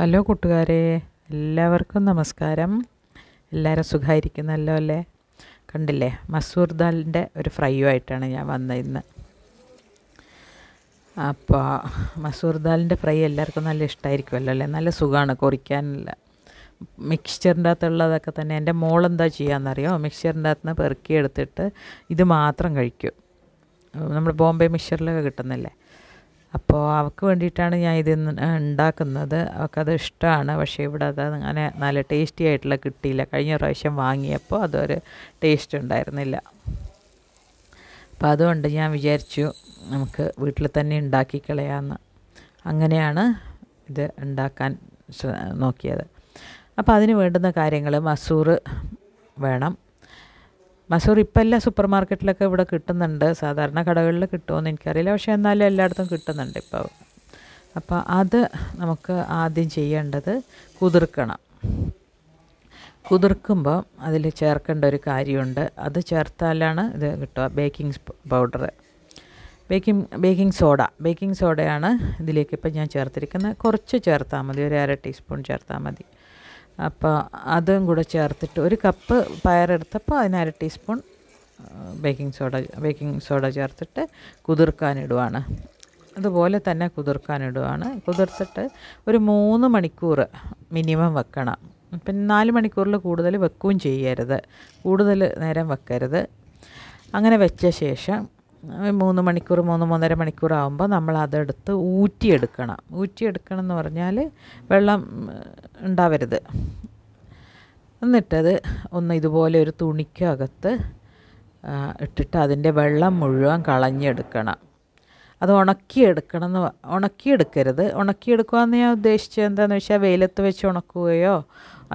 Hello കൂട്ടുകാരെ, എല്ലാവർക്കും നമസ്കാരം. എല്ലാവരും സുഖമായിരിക്കുന്നല്ലോ അല്ലേ? കണ്ടില്ലേ, മസൂർ ദാലിൻ്റെ ഒരു ഫ്രൈയുമായിട്ടാണ് ഞാൻ വന്നത് ഇന്ന്. അപ്പോൾ മസൂർ ദാലിൻ്റെ ഫ്രൈ എല്ലാവർക്കും നല്ല ഇഷ്ടമായിരിക്കുമല്ലോ അല്ലേ? നല്ല സുഖമാണ് കൊറിക്കാനില്ല. മിക്സ്ചറിൻ്റെ അകത്തുള്ളതൊക്കെ തന്നെ എൻ്റെ മോളെന്താ ചെയ്യാമെന്നറിയോ, മിക്സ്ചറിൻ്റെ അകത്ത് നിന്ന് പെറുക്കിയെടുത്തിട്ട് ഇത് മാത്രം കഴിക്കും. നമ്മൾ ബോംബെ മിക്സ്ചറിലൊക്കെ കിട്ടുന്നില്ലേ, അപ്പോൾ അവൾക്ക് വേണ്ടിയിട്ടാണ് ഞാൻ ഇത് ഉണ്ടാക്കുന്നത്. അവൾക്കത് ഇഷ്ടമാണ്. പക്ഷേ ഇവിടെ അത് അങ്ങനെ നല്ല ടേസ്റ്റി ആയിട്ടുള്ള കിട്ടിയില്ല. കഴിഞ്ഞ പ്രാവശ്യം വാങ്ങിയപ്പോൾ അതൊരു ടേസ്റ്റ് ഉണ്ടായിരുന്നില്ല. അപ്പോൾ അതുകൊണ്ട് ഞാൻ വിചാരിച്ചു നമുക്ക് വീട്ടിൽ തന്നെ ഉണ്ടാക്കി കളയാമെന്ന്. അങ്ങനെയാണ് ഇത് ഉണ്ടാക്കാൻ നോക്കിയത്. അപ്പോൾ അതിന് വേണ്ടുന്ന കാര്യങ്ങൾ, മസൂർ വേണം. മസൂർ ഇപ്പം എല്ലാ സൂപ്പർ മാർക്കറ്റിലൊക്കെ ഇവിടെ കിട്ടുന്നുണ്ട്. സാധാരണ കടകളിൽ കിട്ടുമോയെന്ന് എനിക്കറിയില്ല, പക്ഷേ എന്നാലും എല്ലായിടത്തും കിട്ടുന്നുണ്ട് ഇപ്പോൾ. അപ്പോൾ അത് നമുക്ക് ആദ്യം ചെയ്യേണ്ടത് കുതിർക്കണം. കുതിർക്കുമ്പോൾ അതിൽ ചേർക്കേണ്ട ഒരു കാര്യമുണ്ട്. അത് ചേർത്താലാണ് ഇത് കിട്ടുക. ബേക്കിംഗ് പൗഡർ, ബേക്കിംഗ് സോഡയാണ് ഇതിലേക്ക് ഇപ്പം ഞാൻ ചേർത്തിരിക്കുന്നത്. കുറച്ച് ചേർത്താൽ മതി, ഒരു 1/2 ടീസ്പൂൺ ചേർത്താൽ മതി. അപ്പോൾ അതും കൂടെ ചേർത്തിട്ട്, ഒരു കപ്പ് പയറെടുത്തപ്പോൾ അതിന് 1/2 ടീസ്പൂൺ ബേക്കിംഗ് സോഡ ചേർത്തിട്ട് കുതിർക്കാനിടുവാണ്. അതുപോലെ തന്നെ കുതിർക്കാനിടുവാണ്. കുതിർത്തിട്ട് ഒരു 3 മണിക്കൂർ മിനിമം വെക്കണം. പിന്നെ 4 മണിക്കൂറിൽ കൂടുതൽ വെക്കുകയും ചെയ്യരുത്, കൂടുതൽ നേരം വെക്കരുത്. അങ്ങനെ വെച്ച ശേഷം 3 മണിക്കൂർ 3-3.5 മണിക്കൂർ ആകുമ്പോൾ നമ്മൾ അതെടുത്ത് ഊറ്റിയെടുക്കണം എന്ന് പറഞ്ഞാൽ വെള്ളം ഉണ്ടാവരുത്. എന്നിട്ടത് ഒന്ന് ഇതുപോലെ ഒരു തുണിക്കകത്ത് ഇട്ടിട്ട് അതിൻ്റെ വെള്ളം മുഴുവൻ കളഞ്ഞെടുക്കണം. അത് ഉണക്കിയെടുക്കരുത്. ഉണക്കിയെടുക്കുകയെന്ന് ഞാൻ ഉദ്ദേശിച്ചത് എന്താണെന്ന് വെച്ചാൽ വെയിലത്ത് വെച്ച് ഉണക്കുകയോ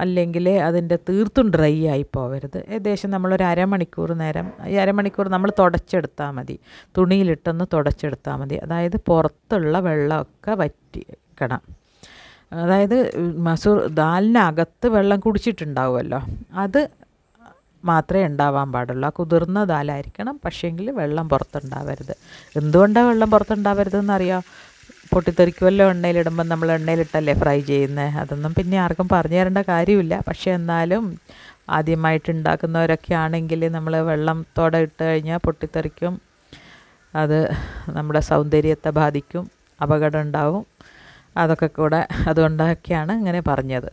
അല്ലെങ്കിൽ അതിൻ്റെ തീർത്തും ഡ്രൈ ആയി പോകരുത്. ഏകദേശം നമ്മളൊരു അരമണിക്കൂർ നമ്മൾ തുടച്ചെടുത്താൽ മതി. തുണിയിലിട്ടൊന്ന് തുടച്ചെടുത്താൽ മതി. അതായത് പുറത്തുള്ള വെള്ളമൊക്കെ വറ്റിക്കണം. അതായത് മസൂർ ദാലിനകത്ത് വെള്ളം കുടിച്ചിട്ടുണ്ടാവുമല്ലോ, അത് മാത്രമേ ഉണ്ടാവാൻ പാടുള്ളൂ. ആ കുതിർന്ന ദാലായിരിക്കണം, പക്ഷേങ്കിൽ വെള്ളം പുറത്തുണ്ടാവരുത്. എന്തുകൊണ്ടാണ് വെള്ളം പുറത്തുണ്ടാവരുതെന്നറിയാം? പൊട്ടിത്തെറിക്കുമല്ലോ എണ്ണയിലിടുമ്പം. നമ്മൾ എണ്ണയിലിട്ടല്ലേ ഫ്രൈ ചെയ്യുന്നത്. അതൊന്നും പിന്നെ ആർക്കും പറഞ്ഞു തരേണ്ട കാര്യമില്ല. പക്ഷേ എന്നാലും ആദ്യമായിട്ട് ഉണ്ടാക്കുന്നവരൊക്കെ ആണെങ്കിൽ നമ്മൾ വെള്ളത്തോടെ ഇട്ട് കഴിഞ്ഞാൽ പൊട്ടിത്തെറിക്കും. അത് നമ്മുടെ സൗന്ദര്യത്തെ ബാധിക്കും, അപകടം ഉണ്ടാവും. അതൊക്കെ കൂടെ അതുകൊണ്ടൊക്കെയാണ് ഇങ്ങനെ പറഞ്ഞത്.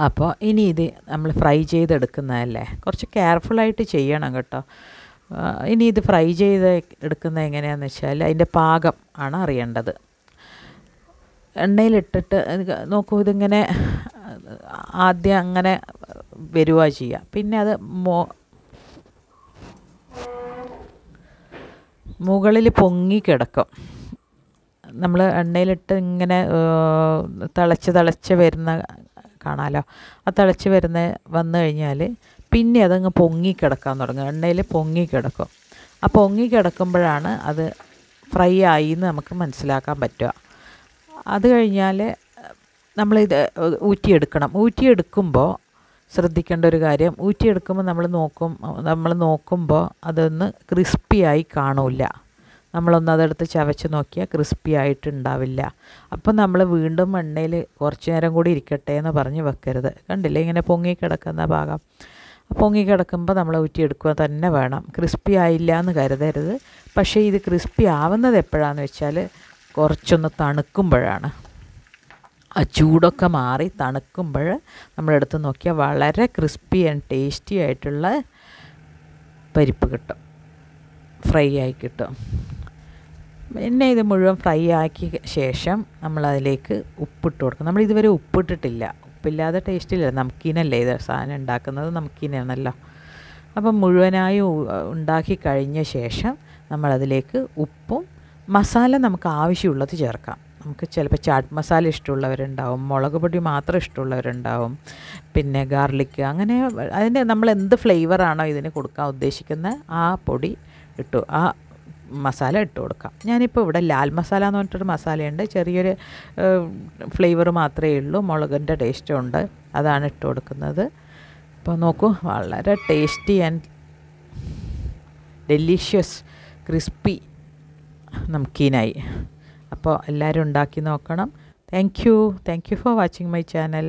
അപ്പോൾ ഇനി ഇത് നമ്മൾ ഫ്രൈ ചെയ്തെടുക്കുന്നതല്ലേ, കുറച്ച് കെയർഫുള്ളായിട്ട് ചെയ്യണം കേട്ടോ. ഇനി ഇത് ഫ്രൈ ചെയ്ത് എടുക്കുന്നത് എങ്ങനെയാണെന്ന് വെച്ചാൽ അതിൻ്റെ പാകം ആണ് അറിയേണ്ടത്. എണ്ണയിലിട്ടിട്ട് നോക്കൂ, ഇതിങ്ങനെ ആദ്യം അങ്ങനെ വരുക ചെയ്യുക. പിന്നെ അത് മുകളിൽ പൊങ്ങിക്കിടക്കും. നമ്മൾ എണ്ണയിലിട്ട് ഇങ്ങനെ തിളച്ച് വരുന്ന കാണാമല്ലോ. ആ തിളച്ച് വന്നു കഴിഞ്ഞാൽ പിന്നെ അതങ്ങ് പൊങ്ങിക്കിടക്കാൻ തുടങ്ങും. എണ്ണയിൽ പൊങ്ങിക്കിടക്കും. ആ പൊങ്ങിക്കിടക്കുമ്പോഴാണ് അത് ഫ്രൈ ആയി എന്ന് നമുക്ക് മനസ്സിലാക്കാൻ പറ്റുക. അത് കഴിഞ്ഞാൽ നമ്മളിത് ഊറ്റിയെടുക്കുമ്പോൾ ശ്രദ്ധിക്കേണ്ട ഒരു കാര്യം, ഊറ്റിയെടുക്കുമ്പോൾ നമ്മൾ നോക്കുമ്പോൾ അതൊന്ന് ക്രിസ്പിയായി കാണില്ല. നമ്മളൊന്നതെടുത്ത് ചവച്ച് നോക്കിയാൽ ക്രിസ്പി ആയിട്ടുണ്ടാവില്ല. അപ്പം നമ്മൾ വീണ്ടും എണ്ണയിൽ കുറച്ച് നേരം കൂടി ഇരിക്കട്ടെ എന്ന് പറഞ്ഞ് വെക്കരുത്. കണ്ടില്ലേ, ഇങ്ങനെ പൊങ്ങിക്കിടക്കുന്ന ഭാഗം. പൊങ്ങിക്കിടക്കുമ്പോൾ നമ്മൾ ഊറ്റിയെടുക്കുക തന്നെ വേണം. ക്രിസ്പി ആയില്ല എന്ന് കരുതരുത്. പക്ഷേ ഇത് ക്രിസ്പി ആവുന്നത് എപ്പോഴാണെന്ന് വെച്ചാൽ കുറച്ചൊന്ന് തണുക്കുമ്പോഴാണ്. ആ ചൂടൊക്കെ മാറി തണുക്കുമ്പോൾ നമ്മളെടുത്ത് നോക്കിയാൽ വളരെ ക്രിസ്പി ആൻഡ് ടേസ്റ്റി ആയിട്ടുള്ള പരിപ്പ് കിട്ടും, ഫ്രൈ ആയി കിട്ടും. പിന്നെ ഇത് മുഴുവൻ ഫ്രൈ ആക്കിയ ശേഷം നമ്മളതിലേക്ക് ഉപ്പിട്ട് കൊടുക്കണം. നമ്മളിതുവരെ ഉപ്പിട്ടിട്ടില്ല. ഉപ്പില്ലാതെ ടേസ്റ്റില്ല. നംക്കീനല്ലേ ഇത് സാധനം ഉണ്ടാക്കുന്നത്, നംക്കീനാണല്ലോ. അപ്പം മുഴുവനായി ഉണ്ടാക്കി കഴിഞ്ഞ ശേഷം നമ്മളതിലേക്ക് ഉപ്പും മസാല നമുക്ക് ആവശ്യമുള്ളത് ചേർക്കാം. നമുക്ക് ചിലപ്പോൾ ചാട്ട് മസാല ഇഷ്ടമുള്ളവരുണ്ടാവും, മുളക് പൊടി മാത്രം ഇഷ്ടമുള്ളവരുണ്ടാവും, പിന്നെ ഗാർലിക്ക്, അങ്ങനെ അതിന് നമ്മൾ എന്ത് ഫ്ലേവറാണോ ഇതിന് കൊടുക്കാൻ ഉദ്ദേശിക്കുന്നത് ആ പൊടി ആ മസാല ഇട്ട് കൊടുക്കാം. ഞാനിപ്പോൾ ഇവിടെ ലാൽ മസാല എന്ന് പറഞ്ഞിട്ടൊരു മസാലയുണ്ട്. ചെറിയൊരു ഫ്ലേവർ മാത്രമേ ഉള്ളൂ, മുളകിൻ്റെ ടേസ്റ്റും ഉണ്ട്. അതാണ് ഇട്ട് കൊടുക്കുന്നത്. അപ്പോൾ നോക്കൂ, വളരെ ടേസ്റ്റി ആൻഡ് ഡെലീഷ്യസ് ക്രിസ്പി നംക്കീനായി. അപ്പോൾ എല്ലാവരും ഉണ്ടാക്കി നോക്കണം. Thank you for watching my channel.